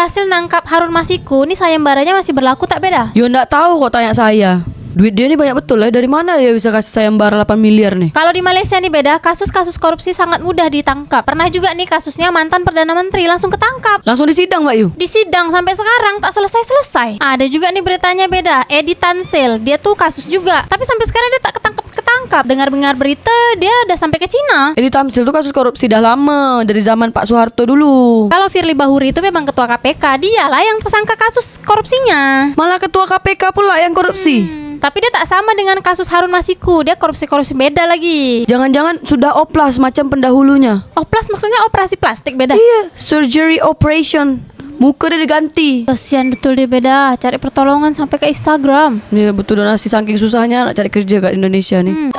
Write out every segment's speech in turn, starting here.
berhasil nangkap Harun Masiku, nih sayembaranya masih berlaku tak beda? Yo nggak tahu kok tanya saya. Duit dia ini banyak betul ya. Dari mana dia bisa kasih sayembara 8 miliar nih? Kalau di Malaysia nih beda, kasus-kasus korupsi sangat mudah ditangkap. Pernah juga nih kasusnya mantan Perdana Menteri langsung ketangkap. Langsung disidang Mbak Yu? Disidang sampai sekarang tak selesai-selesai. Ada juga nih beritanya beda, Edi Tansel, dia tuh kasus juga. Tapi sampai sekarang dia tak ketangkap. Dengar-dengar berita dia udah sampai ke Cina. Edi Tamsil tuh kasus korupsi dah lama, dari zaman Pak Soeharto dulu. Kalau Firly Bahuri itu memang ketua KPK, dialah yang tersangka kasus korupsinya. Malah ketua KPK pula yang korupsi. Tapi dia tak sama dengan kasus Harun Masiku, dia korupsi-korupsi beda lagi. Jangan-jangan sudah oplas macam pendahulunya. Oplas maksudnya operasi plastik beda? Iya, surgery operation. Muka dia diganti. Kasian betul dia beda, cari pertolongan sampai ke Instagram. Iya betul, donasi saking susahnya nak cari kerja kat Indonesia nih.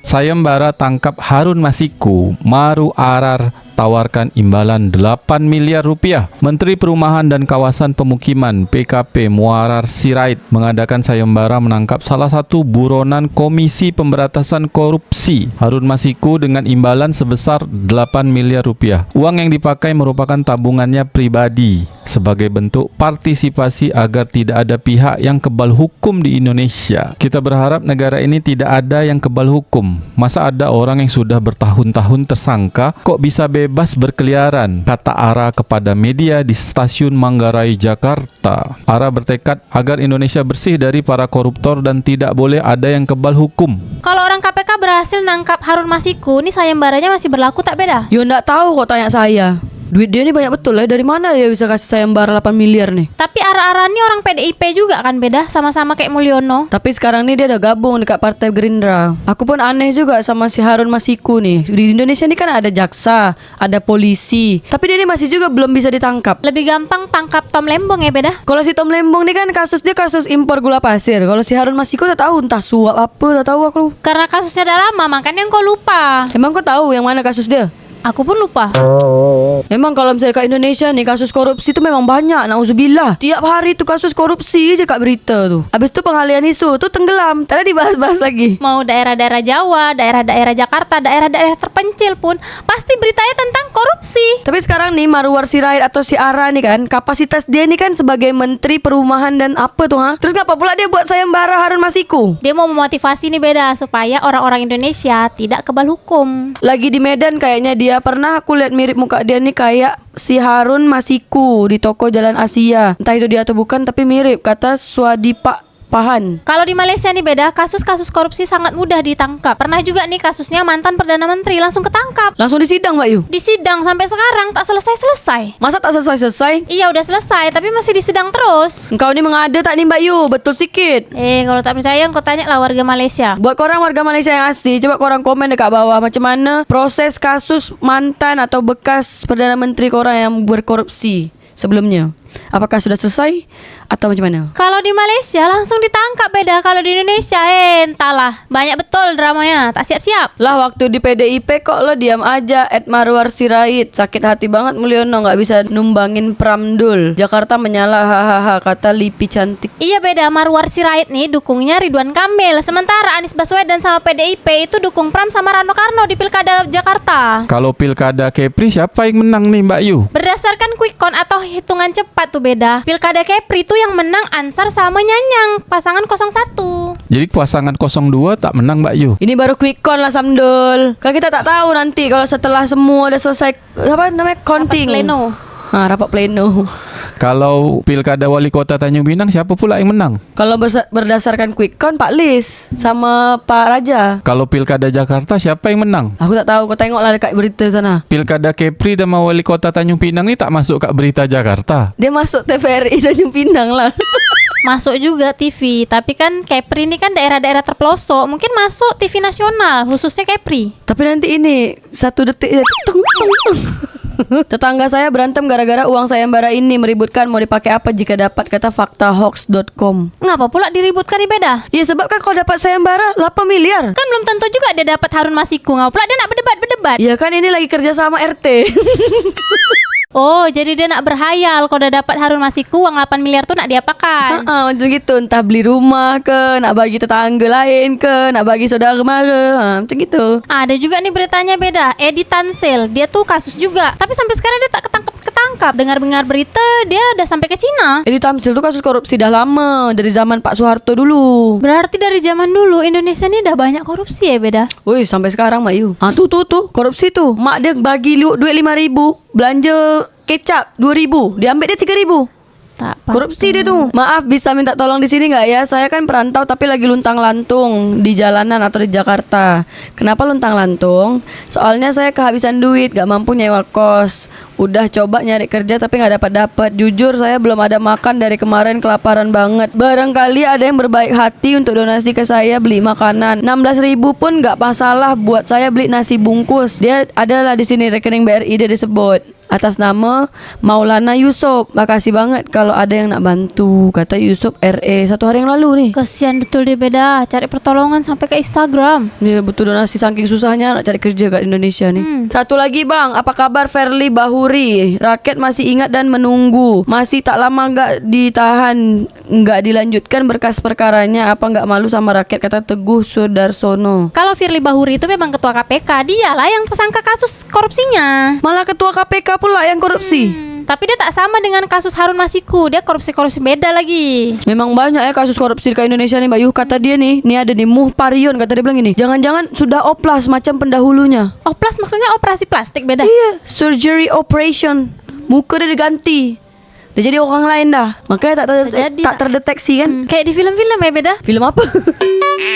Sayembara tangkap Harun Masiku, Maru Arar tawarkan imbalan 8 miliar rupiah. Menteri Perumahan dan Kawasan Pemukiman PKP Muarar Sirait mengadakan sayembara menangkap salah satu buronan Komisi Pemberantasan Korupsi, Harun Masiku, dengan imbalan sebesar 8 miliar rupiah. Uang yang dipakai merupakan tabungannya pribadi sebagai bentuk partisipasi agar tidak ada pihak yang kebal hukum di Indonesia. Kita berharap negara ini tidak ada yang kebal hukum. Masa ada orang yang sudah bertahun-tahun tersangka kok bisa bebas berkeliaran, kata Ara kepada media di stasiun Manggarai, Jakarta. Ara bertekad agar Indonesia bersih dari para koruptor dan tidak boleh ada yang kebal hukum. Kalau orang KPK berhasil nangkap Harun Masiku, nih sayembaranya masih berlaku tak beda? Yo nggak tahu kok tanya saya. Duit dia ini banyak betul ya. Dari mana dia bisa kasih sayembara 8 miliar nih? Tapi Ara-Ara ini orang PDIP juga kan beda, sama-sama kayak Mulyono. Tapi sekarang nih dia udah gabung dekat Partai Gerindra. Aku pun aneh juga sama si Harun Masiku nih. Di Indonesia ini kan ada jaksa, ada polisi, tapi dia ini masih juga belum bisa ditangkap. Lebih gampang tangkap Tom Lembong ya beda? Kalau si Tom Lembong nih kan kasus dia kasus impor gula pasir. Kalau si Harun Masiku tak tahu entah suap apa, tak tahu aku. Karena kasusnya udah lama, makanya kau lupa. Emang kau tahu yang mana kasus dia? Aku pun lupa. Emang kalau misalnya kat Indonesia nih kasus korupsi tu memang banyak, nauzubillah. Tiap hari tu kasus korupsi je kat berita tu. Habis tu pengalian isu tu tenggelam, tak ada dibahas-bahas lagi. Mau daerah-daerah Jawa, daerah-daerah Jakarta, daerah-daerah terpencil pun pasti beritanya tentang korupsi. Tapi sekarang nih Marwar Sirait atau si Ara nih kan, kapasitas dia nih kan sebagai Menteri Perumahan dan apa tuh ha? Terus ngapa pula dia buat sayembara Harun Masiku? Dia mau memotivasi nih beda supaya orang-orang Indonesia tidak kebal hukum. Lagi di Medan kayaknya dia, pernah aku lihat mirip muka dia nih kayak si Harun Masiku di toko Jalan Asia. Entah itu dia atau bukan, tapi mirip, kata Swadipak Pahan. Kalau di Malaysia nih beda, kasus-kasus korupsi sangat mudah ditangkap. Pernah juga nih kasusnya mantan Perdana Menteri langsung ketangkap. Langsung disidang Mbak Yu? Disidang sampai sekarang tak selesai-selesai. Masa tak selesai-selesai? Iya udah selesai, tapi masih disidang terus. Engkau ni mengada tak nih Mbak Yu? Betul sikit. Kalau tak percaya kau tanya lah warga Malaysia. Buat korang warga Malaysia yang asli, coba korang komen dekat bawah macam mana proses kasus mantan atau bekas Perdana Menteri korang yang berkorupsi sebelumnya. Apakah sudah selesai atau macam mana? Kalau di Malaysia langsung ditangkap beda. Kalau di Indonesia entahlah. Banyak betul dramanya. Tak siap-siap. Lah waktu di PDIP kok lo diam aja. Marwar Sirait sakit hati banget Mulyono nggak bisa numbangin Pramdul. Jakarta menyala hahaha, kata Lipi Cantik. Iya beda. Marwar Sirait nih dukungnya Ridwan Kamil. Sementara Anies Baswedan sama PDIP itu dukung Pram sama Rano Karno di Pilkada Jakarta. Kalau Pilkada Kepri siapa yang menang nih Mbak Yu? Berdasarkan quick count atau hitungan cepat tuh beda. Pilkada Kepri itu yang menang Ansar sama Nyanyang, pasangan 01. Jadi pasangan 02 tak menang Mbak Yu. Ini baru quick count lah Samdul. Kan kita tak tahu nanti kalau setelah semua dah selesai apa namanya counting. Rapat pleno. Rapat pleno. Kalau Pilkada Wali Kota Tanjung Pinang siapa pula yang menang? Kalau berdasarkan quick count Pak Lis sama Pak Raja. Kalau Pilkada Jakarta siapa yang menang? Aku tak tahu, kau tengoklah dekat berita sana. Pilkada Kepri dan Wali Kota Tanjung Pinang ni tak masuk kat berita Jakarta. Dia masuk TVRI Tanjung Pinang lah. Masuk juga TV, tapi kan Kepri ini kan daerah-daerah terpelosok, mungkin masuk TV nasional, khususnya Kepri. Tapi nanti ini 1 detik tetangga saya berantem gara-gara uang sayembara ini, meributkan mau dipakai apa jika dapat, kata faktahoax.com. Ngapa pula diributkan nih beda? Ya sebab kan kalau dapat sayembara 8 miliar. Kan belum tentu juga dia dapat Harun Masiku. Ngapa pula dia nak berdebat-berdebat? Ya kan ini lagi kerja sama RT. Oh, jadi dia nak berhayal kalau udah dapat Harun Masiku uang 8 miliar tuh nak diapakan? Macam gitu. Entah beli rumah ke, nak bagi tetangga lain ke, nak bagi saudara mara. Macam gitu. Ada juga nih beritanya beda. Edi Tansel, dia tuh kasus juga. Tapi sampai sekarang dia tak ketangkap. Dengar-dengar berita dia udah sampai ke Cina. Edi Tamsil tuh kasus korupsi dah lama, dari zaman Pak Soeharto dulu. Berarti dari zaman dulu Indonesia ini udah banyak korupsi ya beda. Wih, sampai sekarang Mak Yu. Tuh korupsi tuh. Mak dia bagi duit 5,000, belanja kecap 2,000, dia ambil dia 3,000. Tak Korupsi dia tuh. Maaf, bisa minta tolong di sini nggak ya? Saya kan perantau tapi lagi luntang-lantung di jalanan atau di Jakarta. Kenapa luntang-lantung? Soalnya saya kehabisan duit, gak mampu nyewa kos. Udah coba nyari kerja tapi nggak dapat. Jujur saya belum ada makan dari kemarin, kelaparan banget. Barangkali ada yang berbaik hati untuk donasi ke saya beli makanan. 16.000 pun nggak masalah buat saya beli nasi bungkus. Dia adalah di sini rekening BRI dia disebut. Atas nama Maulana Yusuf. Makasih banget kalau ada yang nak bantu, kata Yusuf RE 1 hari yang lalu nih. Kasihan betul dia beda. Cari pertolongan sampai ke Instagram. Dia betul donasi saking susahnya nak cari kerja kat Indonesia nih. Satu lagi bang, apa kabar Fairly Bahuri? Rakyat masih ingat dan menunggu. Masih tak lama nggak ditahan, nggak dilanjutkan berkas perkaranya. Apa nggak malu sama rakyat, kata Teguh Sudarsono. Kalau Firly Bahuri itu memang ketua KPK, dialah yang tersangka kasus korupsinya. Malah ketua KPK pula yang korupsi. Tapi dia tak sama dengan kasus Harun Masiku. Dia korupsi-korupsi beda lagi. Memang banyak ya kasus korupsi di Indonesia nih Mbak Yuh. Kata dia nih ada nih Muhparion, kata dia bilang gini, jangan-jangan sudah oplas macam pendahulunya. Oplas maksudnya operasi plastik beda. Iya, surgery operation. Muka dia diganti. Dia jadi orang lain dah. Makanya tak terdeteksi kan. Kayak di film-film ya beda. Film apa?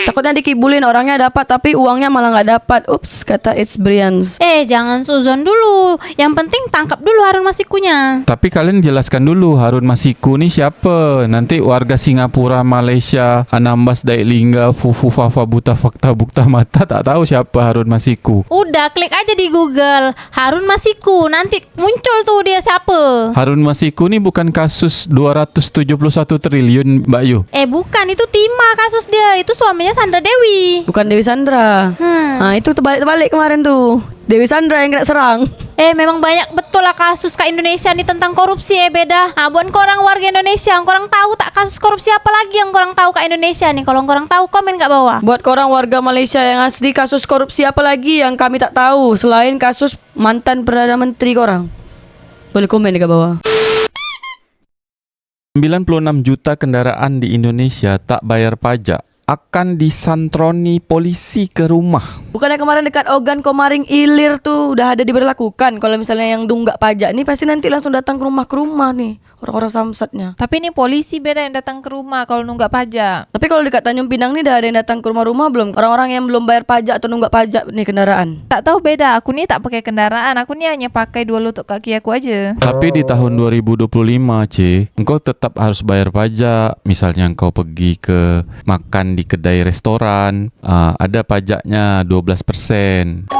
Takutnya dikibulin, orangnya dapat tapi uangnya malah nggak dapat. Ups, kata It's Brians. Jangan suzon dulu. Yang penting tangkap dulu Harun Masikunya. Tapi kalian jelaskan dulu Harun Masiku ni siapa? Nanti warga Singapura, Malaysia, Anambas, Dailingga, Fufu, Fafa, Buta, Fakta, Bukta, Mata tak tahu siapa Harun Masiku. Udah klik aja di Google Harun Masiku, nanti muncul tuh dia siapa. Harun Masiku ni bukan kasus 271 triliun Mbak Yu. Bukan, itu Tima kasus dia. Itu suaminya Sandra Dewi. Bukan Dewi Sandra. Itu terbalik kemarin tuh. Dewi Sandra yang kena serang. Memang banyak betul lah kasus ke Indonesia nih tentang korupsi beda. Buat korang warga Indonesia, korang tahu tak kasus korupsi apa lagi yang korang tahu ke Indonesia nih? Kalau korang tahu komen kat bawah. Buat korang warga Malaysia yang asli, kasus korupsi apa lagi yang kami tak tahu selain kasus mantan Perdana Menteri korang? Boleh komen di bawah. 96 juta kendaraan di Indonesia tak bayar pajak akan disantroni polisi ke rumah. Bukannya kemarin dekat Ogan Komaring Ilir tuh udah ada diberlakukan. Kalau misalnya yang nunggak pajak nih pasti nanti langsung datang ke rumah nih orang-orang samsatnya. Tapi ini polisi beda yang datang ke rumah kalau nunggak pajak. Tapi kalau dekat Tanjung Pinang nih udah ada yang datang ke rumah-rumah belum? Orang-orang yang belum bayar pajak atau nunggak pajak nih kendaraan. Tak tahu beda. Aku nih tak pakai kendaraan. Aku nih hanya pakai 2 lutut kaki aku aja. Tapi di tahun 2025 engkau tetap harus bayar pajak. Misalnya engkau pergi ke makan di kedai restoran, ada pajaknya 12%.